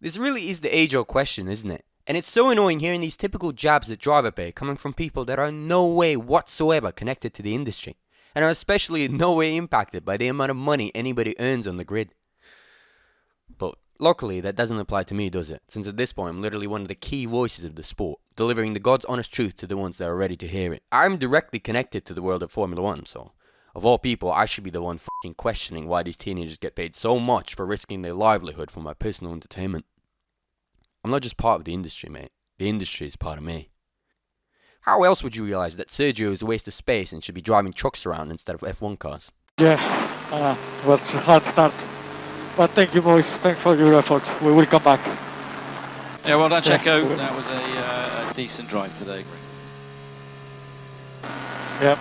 This really is the age-old question, isn't it? And it's so annoying hearing these typical jabs at driver pay coming from people that are in no way whatsoever connected to the industry, and are especially in no way impacted by the amount of money anybody earns on the grid. But luckily, that doesn't apply to me, does it? Since at this point, I'm literally one of the key voices of the sport, delivering the God's honest truth to the ones that are ready to hear it. I'm directly connected to the world of Formula 1, so of all people, I should be the one fucking questioning why these teenagers get paid so much for risking their livelihood for my personal entertainment. I'm not just part of the industry, mate. The industry is part of me. How else would you realise that Sergio is a waste of space and should be driving trucks around instead of F1 cars? Yeah, was a hard start. But thank you, boys. Thanks for your efforts. We will come back. Yeah, well done, Checo. That was a decent drive today. Yeah.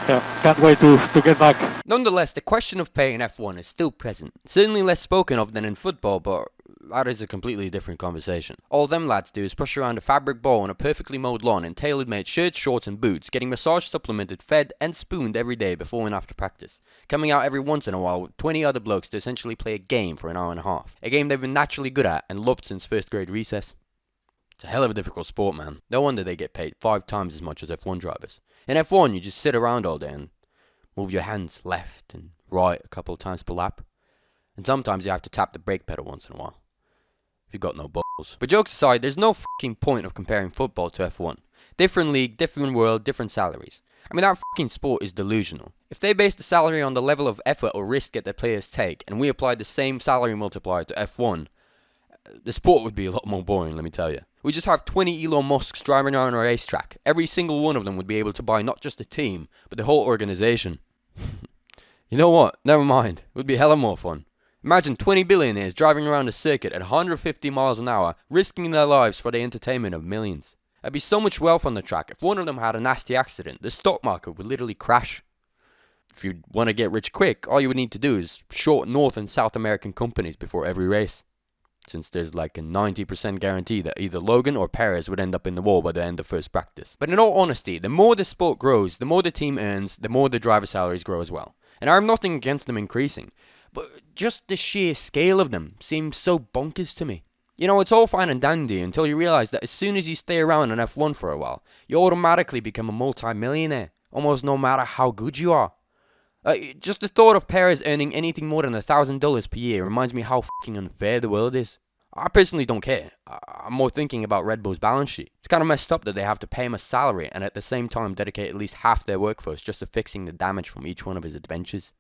Yeah, can't wait to get back. Nonetheless, the question of pay in F1 is still present. Certainly less spoken of than in football, but that is a completely different conversation. All them lads do is push around a fabric ball on a perfectly mowed lawn in tailor-made shirts, shorts and boots, getting massage supplemented, fed and spooned every day before and after practice. Coming out every once in a while with 20 other blokes to essentially play a game for an hour and a half. A game they've been naturally good at and loved since first grade recess. It's a hell of a difficult sport, man. No wonder they get paid 5 times as much as F1 drivers. In F1, you just sit around all day and move your hands left and right a couple of times per lap. And sometimes you have to tap the brake pedal once in a while, if you've got no balls. But jokes aside, there's no fucking point of comparing football to F1. Different league, different world, different salaries. I mean, that fucking sport is delusional. If they base the salary on the level of effort or risk that their players take, and we applied the same salary multiplier to F1, the sport would be a lot more boring, let me tell you. We just have 20 Elon Musks driving around a racetrack. Every single one of them would be able to buy not just the team, but the whole organization. You know what? Never mind. It would be hella more fun. Imagine 20 billionaires driving around a circuit at 150 miles an hour, risking their lives for the entertainment of millions. There'd be so much wealth on the track. If one of them had a nasty accident, the stock market would literally crash. If you want to get rich quick, all you would need to do is short North and South American companies before every race. Since there's like a 90% guarantee that either Logan or Perez would end up in the wall by the end of first practice. But in all honesty, the more the sport grows, the more the team earns, the more the driver salaries grow as well. And I have nothing against them increasing, but just the sheer scale of them seems so bonkers to me. You know, it's all fine and dandy until you realise that as soon as you stay around in F1 for a while, you automatically become a multi-millionaire, almost no matter how good you are. Just the thought of Perez earning anything more than $1,000 per year reminds me how fucking unfair the world is. I personally don't care. I'm more thinking about Red Bull's balance sheet. It's kind of messed up that they have to pay him a salary and at the same time dedicate at least half their workforce just to fixing the damage from each one of his adventures,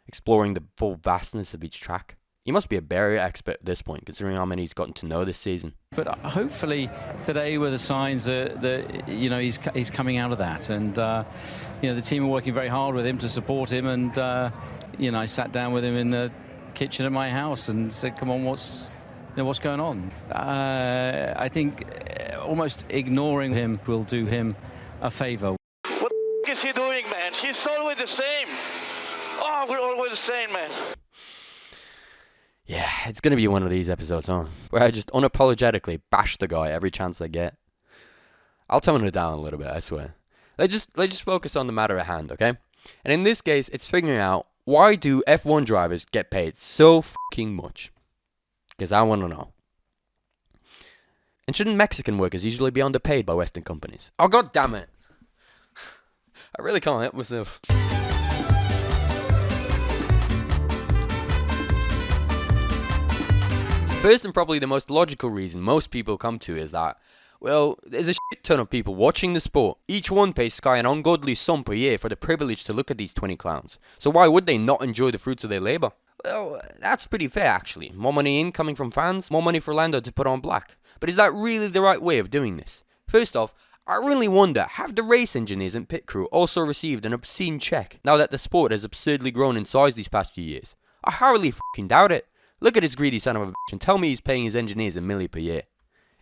exploring the full vastness of each track. He must be a barrier expert at this point, considering how many he's gotten to know this season. But hopefully today were the signs that you know he's coming out of that, and you know the team are working very hard with him to support him, and you know I sat down with him in the kitchen at my house and said, "Come on, what's going on?" I think almost ignoring him will do him a favour. What the is he doing, man? He's always the same. Oh, we're always the same, man. Yeah, it's going to be one of these episodes, huh? Where I just unapologetically bash the guy every chance I get. I'll tone it down a little bit, I swear. Let's just focus on the matter at hand, okay? And in this case, it's figuring out why do F1 drivers get paid so fucking much? Because I want to know. And shouldn't Mexican workers usually be underpaid by Western companies? Oh, god damn it. I really can't help myself. First and probably the most logical reason most people come to is that, well, there's a shit ton of people watching the sport. Each one pays Sky an ungodly sum per year for the privilege to look at these 20 clowns. So why would they not enjoy the fruits of their labour? Well, that's pretty fair actually. More money in coming from fans, more money for Lando to put on black. But is that really the right way of doing this? First off, I really wonder, have the race engineers and pit crew also received an obscene check now that the sport has absurdly grown in size these past few years? I hardly fucking doubt it. Look at his greedy son of a bitch and tell me he's paying his engineers $1 million per year.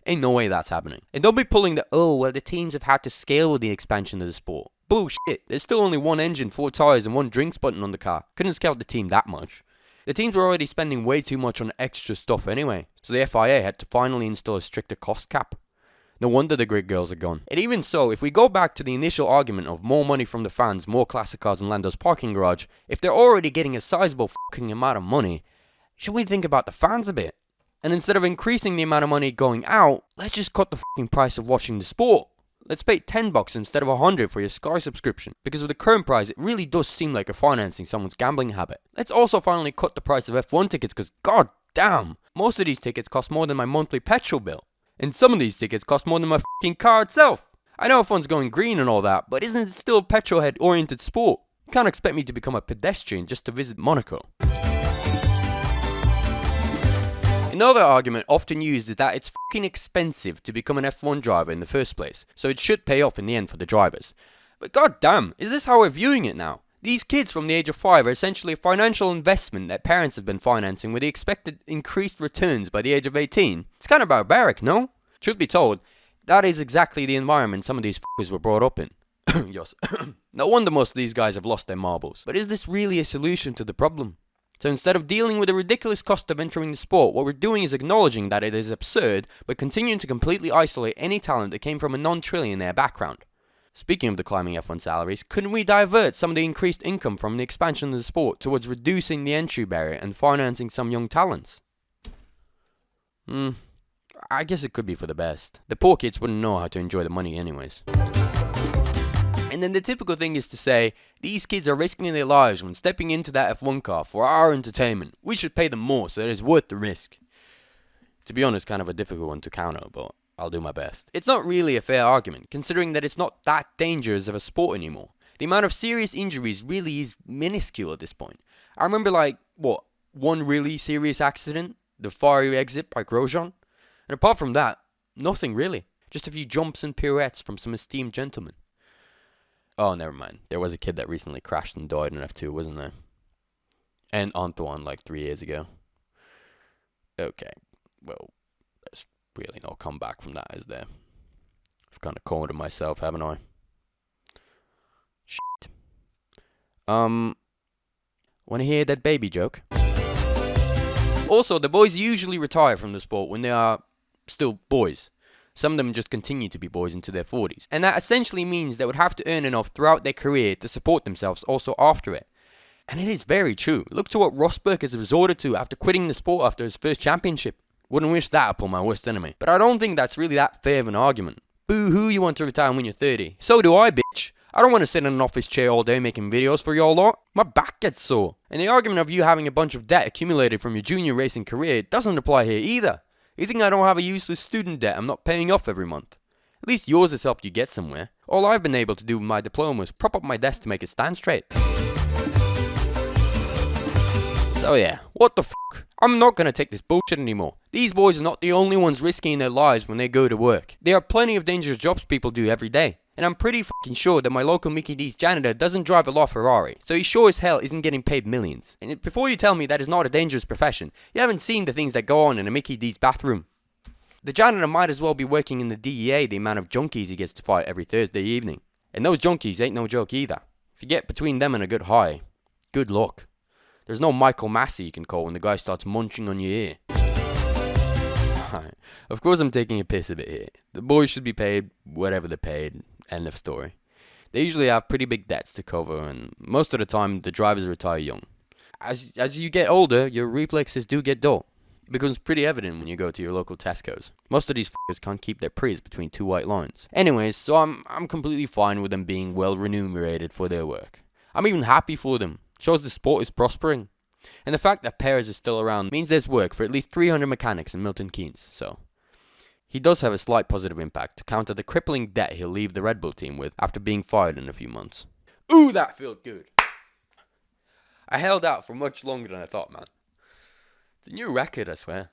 Ain't no way that's happening. And don't be pulling the, oh, well the teams have had to scale with the expansion of the sport. Bullshit, there's still only one engine, 4 tyres and 1 drinks button on the car. Couldn't scale the team that much. The teams were already spending way too much on extra stuff anyway, so the FIA had to finally install a stricter cost cap. No wonder the grid girls are gone. And even so, if we go back to the initial argument of more money from the fans, more classic cars in Lando's parking garage, if they're already getting a sizable fucking amount of money, should we think about the fans a bit? And instead of increasing the amount of money going out, let's just cut the fucking price of watching the sport. Let's pay $10 instead of $100 for your Sky subscription. Because with the current price, it really does seem like you're financing someone's gambling habit. Let's also finally cut the price of F1 tickets because god damn, most of these tickets cost more than my monthly petrol bill. And some of these tickets cost more than my fucking car itself. I know F1's going green and all that, but isn't it still a petrol head oriented sport? You can't expect me to become a pedestrian just to visit Monaco. Another argument often used is that it's fucking expensive to become an F1 driver in the first place, so it should pay off in the end for the drivers. But god damn, is this how we're viewing it now? These kids from the age of 5 are essentially a financial investment that parents have been financing with the expected increased returns by the age of 18. It's kind of barbaric, no? Truth be told, that is exactly the environment some of these fuckers were brought up in. Yes. No wonder most of these guys have lost their marbles. But is this really a solution to the problem? So instead of dealing with the ridiculous cost of entering the sport, what we're doing is acknowledging that it is absurd, but continuing to completely isolate any talent that came from a non-trillionaire background. Speaking of the climbing F1 salaries, couldn't we divert some of the increased income from the expansion of the sport towards reducing the entry barrier and financing some young talents? I guess it could be for the best. The poor kids wouldn't know how to enjoy the money anyways. And then the typical thing is to say, these kids are risking their lives when stepping into that F1 car for our entertainment. We should pay them more so that it's worth the risk. To be honest, kind of a difficult one to counter, but I'll do my best. It's not really a fair argument, considering that it's not that dangerous of a sport anymore. The amount of serious injuries really is minuscule at this point. I remember one really serious accident, the fiery exit by Grosjean. And apart from that, nothing really. Just a few jumps and pirouettes from some esteemed gentlemen. Oh, never mind. There was a kid that recently crashed and died in F2, wasn't there? And Antoine 3 years ago. Okay, well, there's really no comeback from that, is there? I've kind of cornered myself, haven't I? Shit. Want to hear that baby joke? Also, the boys usually retire from the sport when they are still boys. Some of them just continue to be boys into their 40s. And that essentially means they would have to earn enough throughout their career to support themselves also after it. And it is very true. Look to what Rosberg has resorted to after quitting the sport after his first championship. Wouldn't wish that upon my worst enemy. But I don't think that's really that fair of an argument. Boo-hoo, you want to retire when you're 30. So do I, bitch. I don't want to sit in an office chair all day making videos for y'all lot. My back gets sore. And the argument of you having a bunch of debt accumulated from your junior racing career doesn't apply here either. You think I don't have a useless student debt I'm not paying off every month? At least yours has helped you get somewhere. All I've been able to do with my diploma is prop up my desk to make it stand straight. So yeah, what the fuck? I'm not gonna take this bullshit anymore. These boys are not the only ones risking their lives when they go to work. There are plenty of dangerous jobs people do every day. And I'm pretty fucking sure that my local Mickey D's janitor doesn't drive a LaFerrari, so he sure as hell isn't getting paid millions. And before you tell me that is not a dangerous profession, you haven't seen the things that go on in a Mickey D's bathroom. The janitor might as well be working in the DEA the amount of junkies he gets to fight every Thursday evening. And those junkies ain't no joke either. If you get between them and a good high, good luck. There's no Michael Massey you can call when the guy starts munching on your ear. Of course I'm taking a piss a bit here. The boys should be paid whatever they're paid. End of story. They usually have pretty big debts to cover, and most of the time the drivers retire young. As you get older, your reflexes do get dull. It becomes pretty evident when you go to your local Tesco's. Most of these f***ers can't keep their Prius between two white lines. Anyways, so I'm completely fine with them being well remunerated for their work. I'm even happy for them. Shows the sport is prospering. And the fact that Perez is still around means there's work for at least 300 mechanics in Milton Keynes, so he does have a slight positive impact to counter the crippling debt he'll leave the Red Bull team with after being fired in a few months. Ooh, that felt good. I held out for much longer than I thought, man. It's a new record, I swear.